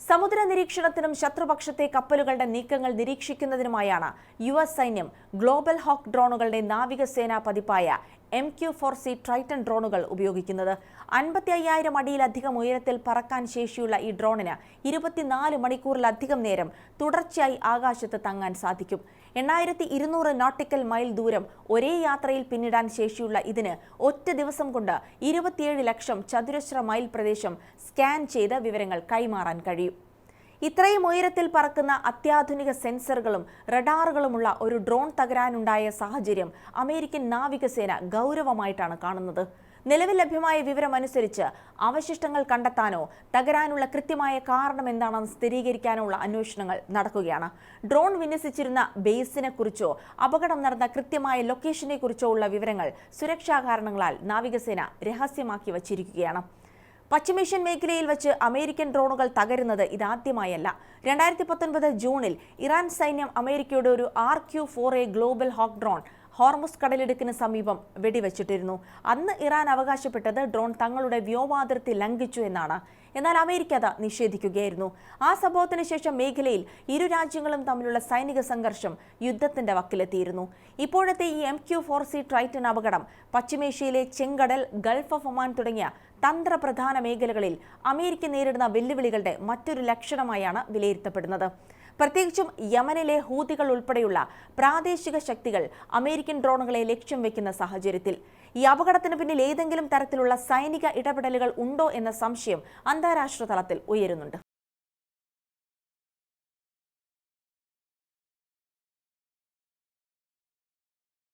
സമുദ്ര നിരീക്ഷണത്തിനും ശത്രുപക്ഷത്തെ കപ്പലുകളുടെ നീക്കങ്ങൾ നിരീക്ഷിക്കുന്നതിനുമായാണ് യുഎസ് സൈന്യം ഗ്ലോബൽ ഹോക്ക് ഡ്രോണുകളുടെ നാവികസേനാ പതിപ്പായ MQ-4C ട്രൈറ്റൺ ഡ്രോണുകൾ ഉപയോഗിക്കുന്നത്. 55,000 അടിയിലധികം ഉയരത്തിൽ പറക്കാൻ ശേഷിയുള്ള ഈ ഡ്രോണിന് 24 മണിക്കൂറിലധികം നേരം തുടർച്ചയായി ആകാശത്ത് തങ്ങാൻ സാധിക്കും. 8200 നോട്ടിക്കൽ മൈൽ ദൂരം ഒരേ യാത്രയിൽ പിന്നിടാൻ ശേഷിയുള്ള ഇതിന് ഒറ്റ ദിവസം കൊണ്ട് 27 ലക്ഷം ചതുരശ്ര മൈൽ പ്രദേശം സ്കാൻ ചെയ്ത് വിവരങ്ങൾ കൈമാറാൻ കഴിയും. ഇത്രയും ഉയരത്തിൽ പറക്കുന്ന അത്യാധുനിക സെൻസറുകളും റഡാറുകളുമുള്ള ഒരു ഡ്രോൺ തകരാനുണ്ടായ സാഹചര്യം അമേരിക്കൻ നാവികസേന ഗൗരവമായിട്ടാണ് കാണുന്നത്. നിലവിൽ ലഭ്യമായ വിവരമനുസരിച്ച് അവശിഷ്ടങ്ങൾ കണ്ടെത്താനോ തകരാനുള്ള കൃത്യമായ കാരണം എന്താണെന്ന് സ്ഥിരീകരിക്കാനുള്ള അന്വേഷണങ്ങൾ നടക്കുകയാണ്. ഡ്രോൺ വിന്യസിച്ചിരുന്ന ബേസിനെ കുറിച്ചോ അപകടം നടന്ന കൃത്യമായ ലൊക്കേഷനെ കുറിച്ചോ ഉള്ള വിവരങ്ങൾ സുരക്ഷാ കാരണങ്ങളാൽ നാവികസേന രഹസ്യമാക്കി വച്ചിരിക്കുകയാണ്. പശ്ചിമേഷ്യൻ മേഖലയിൽ വെച്ച് അമേരിക്കൻ ഡ്രോണുകൾ തകരുന്നത് ഇതാദ്യമായല്ല. 2019 ജൂണിൽ ഇറാൻ സൈന്യം അമേരിക്കയുടെ ഒരു RQ-4A Global Hawk drone Hormuz കടലിടുക്കിന് സമീപം വെടിവെച്ചിട്ടിരുന്നു. അന്ന് ഇറാൻ അവകാശപ്പെട്ടത് ഡ്രോൺ തങ്ങളുടെ വ്യോമാതിർത്തി ലംഘിച്ചു എന്നാണ്. എന്നാൽ അമേരിക്ക അത് നിഷേധിക്കുകയായിരുന്നു. ആ സംഭവത്തിന് ശേഷം മേഖലയിൽ ഇരു രാജ്യങ്ങളും തമ്മിലുള്ള സൈനിക സംഘർഷം യുദ്ധത്തിന്റെ വക്കിലെത്തിയിരുന്നു. ഇപ്പോഴത്തെ ഈ MQ-4C ട്രൈറ്റൺ അപകടം പശ്ചിമേഷ്യയിലെ ചെങ്കടൽ, ഗൾഫ് ഓഫ് ഒമാൻ തുടങ്ങിയ തന്ത്രപ്രധാന മേഖലകളിൽ അമേരിക്ക നേരിടുന്ന വെല്ലുവിളികളുടെ മറ്റൊരു ലക്ഷണമായാണ് വിലയിരുത്തപ്പെടുന്നത്. പ്രത്യേകിച്ചും യമനിലെ ഹൂതികൾ ഉൾപ്പെടെയുള്ള പ്രാദേശിക ശക്തികൾ അമേരിക്കൻ ഡ്രോണുകളെ ലക്ഷ്യം വെക്കുന്ന സാഹചര്യത്തിൽ ഈ അപകടത്തിന് പിന്നിൽ ഏതെങ്കിലും തരത്തിലുള്ള സൈനിക ഇടപെടലുകൾ ഉണ്ടോ എന്ന സംശയം അന്താരാഷ്ട്ര തലത്തിൽ ഉയരുന്നുണ്ട്.